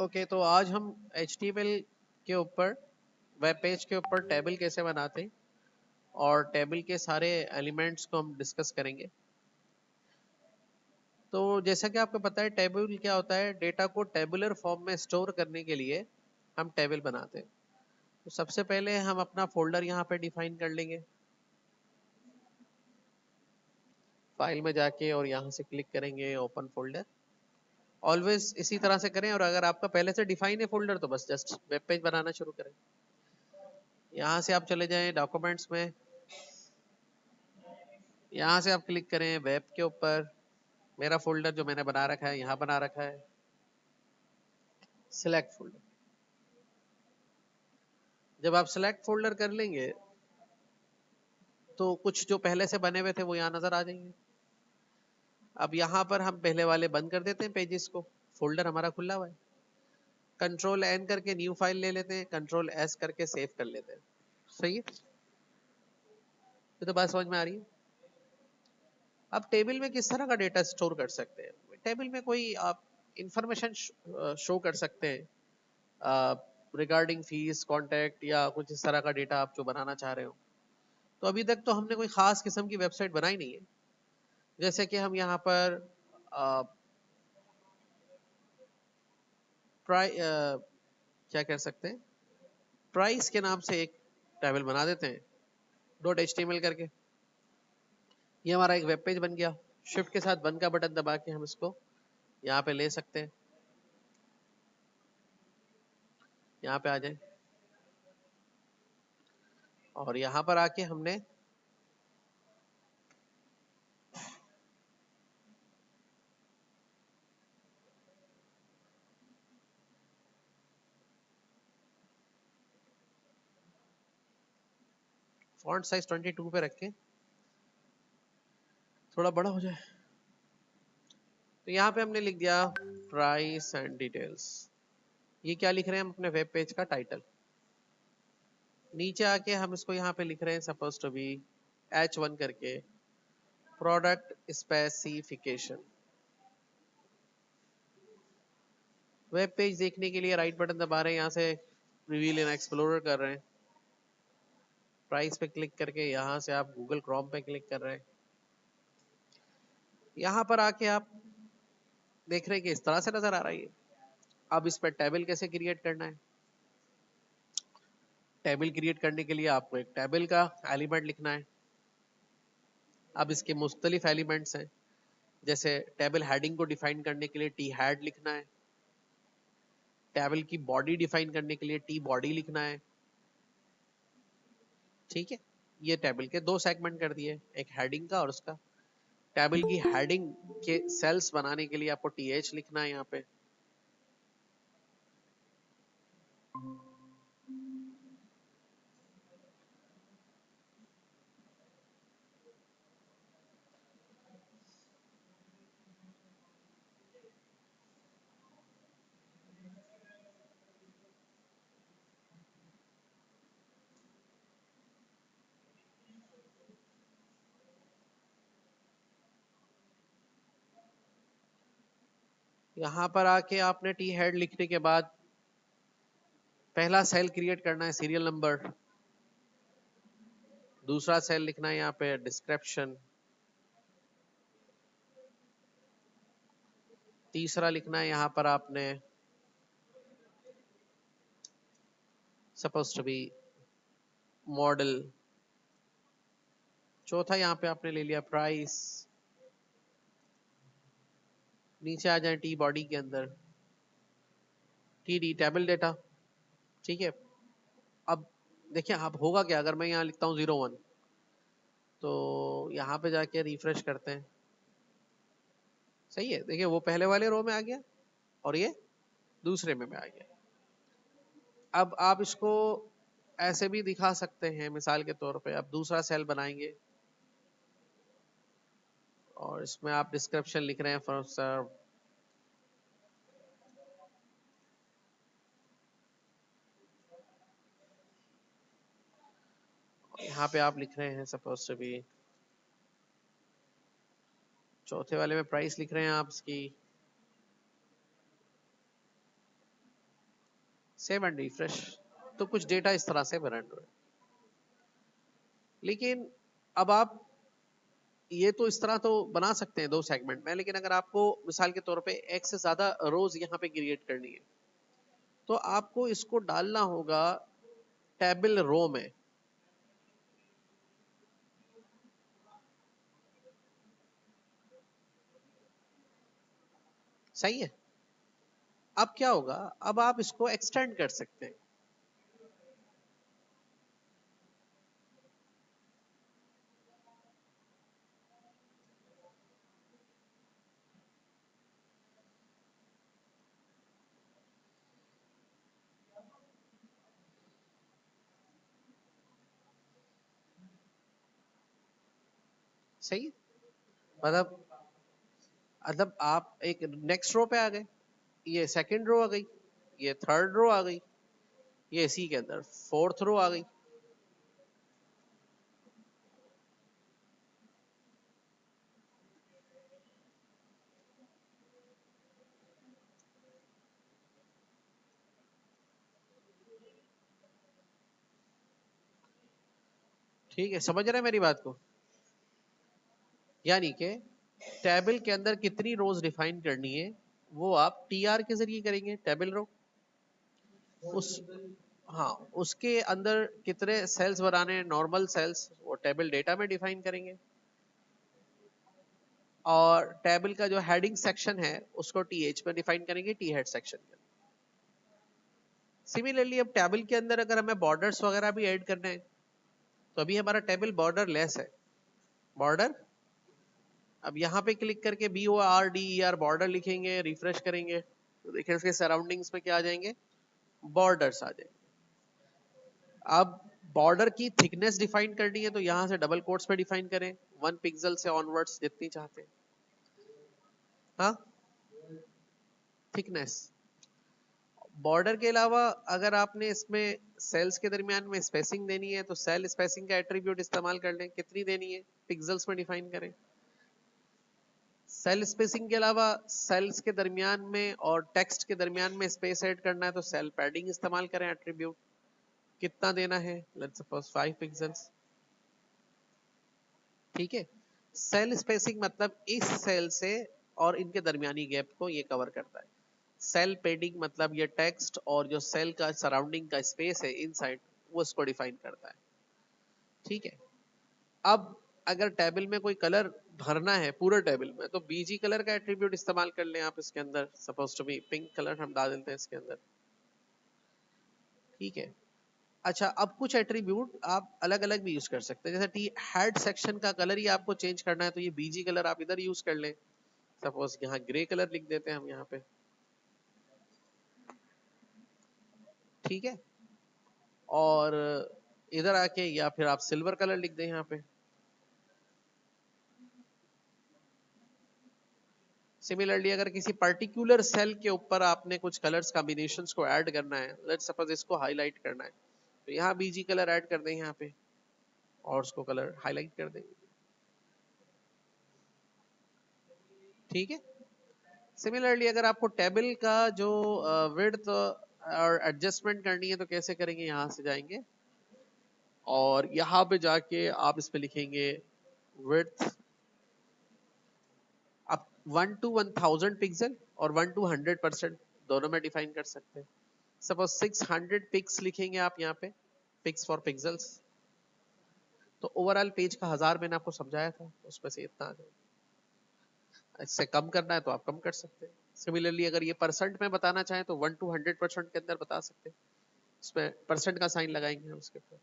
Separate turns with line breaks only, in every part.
Okay, तो आज हम HTML के ऊपर, वेब पेज के ऊपर टेबल कैसे बनाते हैं और टेबल के सारे एलिमेंट्स को हम डिस्कस करेंगे। तो जैसा कि आपको पता है, टेबल क्या होता है, डेटा को टेबुलर फॉर्म में स्टोर करने के लिए हम टेबल बनाते हैं। तो सबसे पहले हम अपना फोल्डर यहाँ पे डिफाइन कर लेंगे, फाइल में जाके और यहाँ से क्लिक करेंगे ओपन फोल्डर। ऑलवेज इसी तरह से करें, और अगर आपका पहले से डिफाइन है फोल्डर तो बस जस्ट वेब पेज बनाना शुरू करें। यहाँ से आप चले जाएं डॉक्यूमेंट्स में, यहाँ से आप क्लिक करें वेब के ऊपर। मेरा फोल्डर जो मैंने बना रखा है यहाँ बना रखा है, सिलेक्ट फोल्डर। जब आप सिलेक्ट फोल्डर कर लेंगे तो कुछ जो पहले से बने हुए थे वो यहाँ नजर आ जाएंगे। अब यहाँ पर हम पहले वाले बंद कर देते हैं पेजेस को, फोल्डर हमारा खुला हुआ है। कंट्रोल एन करके न्यू फाइल ले लेते हैं, कंट्रोल एस करके सेव कर लेते हैं। सही है, ये तो बात समझ में आ रही है। अब टेबल में किस तरह का डेटा स्टोर कर सकते हैं। टेबल में कोई आप इंफॉर्मेशन शो कर सकते हैं रिगार्डिंग फीस, कॉन्टैक्ट, या कुछ इस तरह का डेटा आप जो बनाना चाह रहे हो। तो अभी तक तो हमने कोई खास किस्म की वेबसाइट बनाई नहीं है। जैसे कि हम यहाँ पर क्या कर सकते हैं, प्राइस के नाम से एक टेबल बना देते हैं .html करके। ये हमारा एक वेब पेज बन गया। शिफ्ट के साथ बंद का बटन दबा के हम इसको यहाँ पे ले सकते हैं। यहाँ पे आ जाए और यहाँ पर आके हमने फॉन्ट साइज 22 पे रख के थोड़ा बड़ा हो जाए। तो यहाँ पे हमने लिख दिया प्राइस एंड डिटेल्स। ये क्या लिख रहे हैं हम, अपने वेब पेज का टाइटल। नीचे आके हम इसको यहाँ पे लिख रहे हैं सपोज टू बी H1 करके प्रोडक्ट स्पेसिफिकेशन। वेब पेज देखने के लिए राइट बटन दबा रहे हैं, यहाँ से रिवील इन एक्सप्लोरर कर रहे हैं। प्राइस पे क्लिक करके यहाँ से आप गूगल क्रोम पे क्लिक कर रहे हैं। यहाँ पर आके आप देख रहे हैं कि इस तरह से नजर आ रहा है। अब इस पर टेबल कैसे क्रिएट करना है। टेबल क्रिएट करने के लिए आपको एक टेबल का एलिमेंट लिखना है। अब इसके मुख्तलिफ एलिमेंट्स हैं, जैसे टेबल हेडिंग को डिफाइन करने के लिए टी हेड लिखना है। टेबल की बॉडी डिफाइन करने के लिए टी बॉडी लिखना है। ठीक है, ये टेबल के दो सेगमेंट कर दिए, एक हेडिंग का और उसका। टेबल की हेडिंग के सेल्स बनाने के लिए आपको TH लिखना है यहाँ पे। यहाँ पर आके आपने टी हेड लिखने के बाद पहला सेल क्रिएट करना है सीरियल नंबर। दूसरा सेल लिखना है यहाँ पे डिस्क्रिप्शन। तीसरा लिखना है यहाँ पर आपने सपोज टू बी मॉडल। चौथा यहाँ पे आपने ले लिया प्राइस। नीचे आ जाए टी बॉडी के अंदर TD टेबल डेटा। ठीक है, अब देखिए अब होगा क्या अगर मैं यहाँ लिखता हूँ 01, तो यहाँ पे जाके रिफ्रेश करते हैं। सही है, देखिए वो पहले वाले रो में आ गया और ये दूसरे में आ गया। अब आप इसको ऐसे भी दिखा सकते हैं, मिसाल के तौर पे आप दूसरा सेल बनाएंगे और इसमें आप डिस्क्रिप्शन लिख रहे हैं फॉर सर्व। यहाँ पे आप लिख रहे हैं सपोज टू बी, चौथे वाले में प्राइस लिख रहे हैं आप इसकी। Save and refresh. तो कुछ डेटा इस तरह से रन हो। लेकिन अब आप ये तो इस तरह तो बना सकते हैं 2 सेगमेंट में, लेकिन अगर आपको मिसाल के तौर पे एक से ज्यादा रोज यहाँ पे क्रिएट करनी है तो आपको इसको डालना होगा टेबल रो में। सही है। अब क्या होगा, अब आप इसको एक्सटेंड कर सकते हैं। सही है। मतलब मतलब आप एक नेक्स्ट रो पे आ गए, ये सेकंड रो आ गई, ये थर्ड रो आ गई, ये इसी के अंदर फोर्थ रो आ गई। ठीक है, समझ रहे हैं मेरी बात को? यानी कि टेबल के अंदर कितनी रोज डिफाइन करनी है वो आप टीआर के जरिए करेंगे, टेबल रो। उस हाँ, उसके अंदर कितने सेल्स बनाने, नॉर्मल सेल्स, वो टेबल डेटा में डिफाइन करेंगे। और टेबल का जो हेडिंग सेक्शन है उसको टीएच में डिफाइन करेंगे, टी हेड सेक्शन में। सिमिलरली अब टेबल के अंदर अगर हमें बॉर्डर्स वगैरह भी ऐड करने हैं तो अभी हमारा टेबल बॉर्डर लेस है। बॉर्डर, अब यहाँ पे क्लिक करके BORDER बॉर्डर लिखेंगे, रिफ्रेश करेंगे तो देखिए इसके सराउंडिंग्स में क्या आ जाएंगे, बॉर्डर्स आ जाएंगे। अब बॉर्डर की थिकनेस डिफाइन करनी है तो यहाँ से डबल कोट्स पे डिफाइन करें, 1 पिक्सल से ऑनवर्ड्स जितनी चाहते हैं। हाँ, थिकनेस। बॉर्डर के अलावा अगर आपने इसमें सेल्स के दरमियान में स्पेसिंग देनी है तो सेल स्पेसिंग का एट्रीब्यूट इस्तेमाल कर लें, कितनी देनी है पिक्सल्स में डिफाइन करें। सेल स्पेसिंग के अलावा सेल्स के दरमियान में और टेक्स्ट के दरमियान में स्पेस ऐड करना है तो सेल पैडिंग इस्तेमाल करें एट्रीब्यूट, कितना देना है, लेट्स सपोज 5 पिक्सल्स। ठीक है। सेल स्पेसिंग मतलब इस सेल से और इनके दरमियानी गैप को ये कवर करता है। सेल पेडिंग मतलब ये टेक्स्ट और जो सेल का सराउंडिंग का स्पेस है इनसाइड, वो इसको डिफाइन करता है। ठीक है। अब अगर टेबल में कोई कलर भरना है पूरे टेबल में तो बीजी कलर का एट्रीब्यूट इस्तेमाल कर लें आप इसके अंदर, suppose to be pink colour हम डाल देते हैं इसके अंदर। ठीक है। अच्छा, अब कुछ एट्रीब्यूट आप अलग अलग भी यूज कर सकते हैं, जैसे टी हेड सेक्शन का कलर ही आपको चेंज करना है तो ये बीजी कलर आप इधर यूज कर लें। सपोज यहाँ ग्रे कलर लिख देते हैं हम यहाँ पे। ठीक है। और इधर आके या फिर आप सिल्वर कलर लिख दें यहाँ पे। सिमिलरली अगर किसी पर्टिकुलर सेल के ऊपर आपने कुछ कलर्स कॉम्बिनेशंस को ऐड करना है, लेट्स सपोज इसको हाईलाइट करना है तो यहाँ बीजी कलर ऐड कर दें यहाँ पे और उसको कलर हाईलाइट कर देंगे। ठीक है। सिमिलरली अगर आपको टेबल का जो विड्थ और एडजस्टमेंट करनी है तो कैसे करेंगे, यहाँ से जाएंगे और यहाँ पे जाके आप इस पे लिखेंगे विड्थ आप 1 to 1000 पिक्सल और 1 to 100% दोनों में डिफाइन कर सकते हैं। सपोज 600 पिक्स लिखेंगे आप यहाँ पे, पिक्स फॉर पिक्सल्स, तो ओवरऑल पेज का 1000 मैंने आपको समझाया था, उसमें से इतना आ जाएगा। इससे कम करना है तो आप कम कर सकते हैं। सिमिलरली अगर ये परसेंट में बताना चाहें तो 1 to 100% के अंदर बता सकते हैं, उसमें परसेंट का साइन लगाएंगे उसके ऊपर।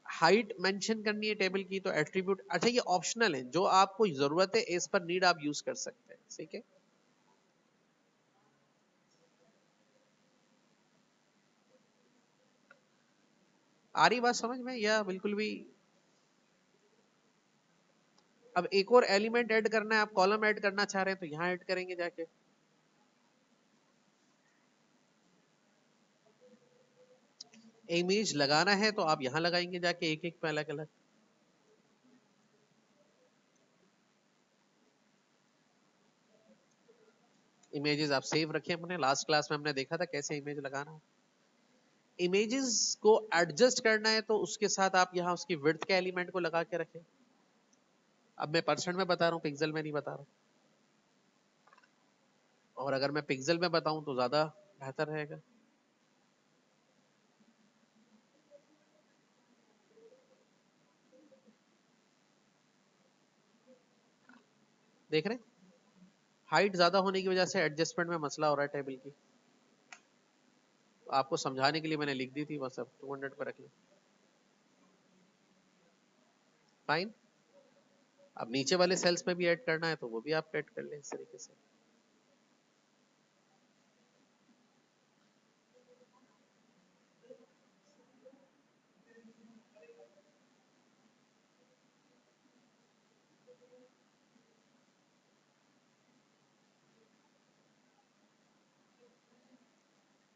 हाइट मेंशन करनी है टेबल की तो एट्रीब्यूट, अच्छा ये ऑप्शनल है, जो आपको जरूरत है एज पर नीड आप यूज कर सकते हैं। ठीक है। आ रही बात समझ में या बिल्कुल भी? अब एक और एलिमेंट ऐड करना है, आप कॉलम ऐड करना चाह रहे हैं तो यहाँ ऐड करेंगे जाके। इमेज लगाना है तो आप यहाँ लगाएंगे जाके एक एक पे अलग अलग। इमेजेस आप सेव रखें, अपने लास्ट क्लास में हमने देखा था कैसे इमेज लगाना है। इमेजेस को एडजस्ट करना है तो उसके साथ आप यहाँ उसकी विड्थ के एलिमेंट को लगा के रखें। अब मैं परसेंट में बता रहा हूँ, पिक्सल में नहीं बता रहा हूँ, और अगर मैं पिक्सल में बताऊं तो ज्यादा बेहतर रहेगा। देख रहे हैं, हाइट ज्यादा होने की वजह से एडजस्टमेंट में मसला हो रहा है टेबल की। आपको समझाने के लिए मैंने लिख दी थी, बस अब 200 पे रख लें। फाइन। अब नीचे वाले सेल्स में भी ऐड करना है तो वो भी आप ऐड कर लें इस तरीके से।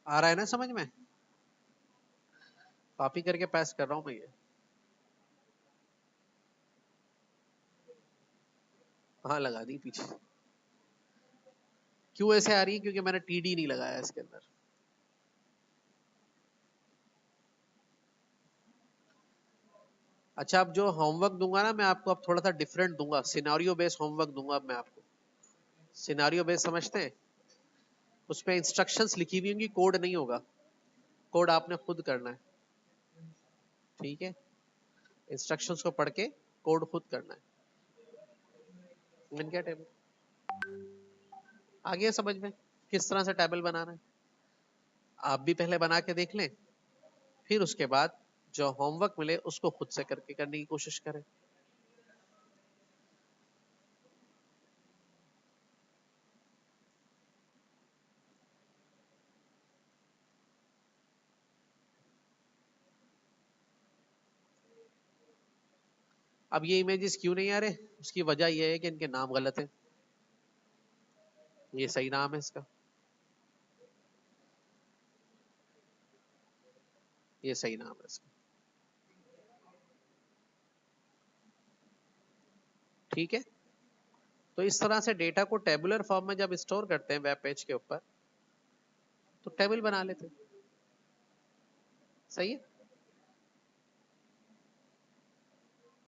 आ रहा है ना समझ में? कॉपी करके पास कर रहा हूं मैं ये। हाँ लगा दी पीछे। क्यों ऐसे आ रही है? क्योंकि मैंने टीडी नहीं लगाया इसके अंदर। अच्छा, अब जो होमवर्क दूंगा ना मैं आपको, अब थोड़ा सा डिफरेंट दूंगा, सिनारियो बेस्ड होमवर्क दूंगा अब मैं आपको। सिनारियो बेस्ड समझते हैं? उसमें इंस्ट्रक्शंस लिखी हुई होंगी, कोड नहीं होगा। कोड आपने खुद करना है, ठीक है? इंस्ट्रक्शंस को पढ़ के कोड खुद करना है। बन गया टेबल? आ गया समझ में किस तरह से टेबल बनाना है? आप भी पहले बना के देख लें, फिर उसके बाद जो होमवर्क मिले उसको खुद से करके करने की कोशिश करें। अब ये इमेजेस क्यों नहीं आ रहे? उसकी वजह यह है कि इनके नाम गलत है। ये सही नाम है इसका, ये सही नाम है इसका, ठीक है? तो इस तरह से डेटा को टेबुलर फॉर्म में जब स्टोर करते हैं वेब पेज के ऊपर, तो टेबल बना लेते हैं। सही है?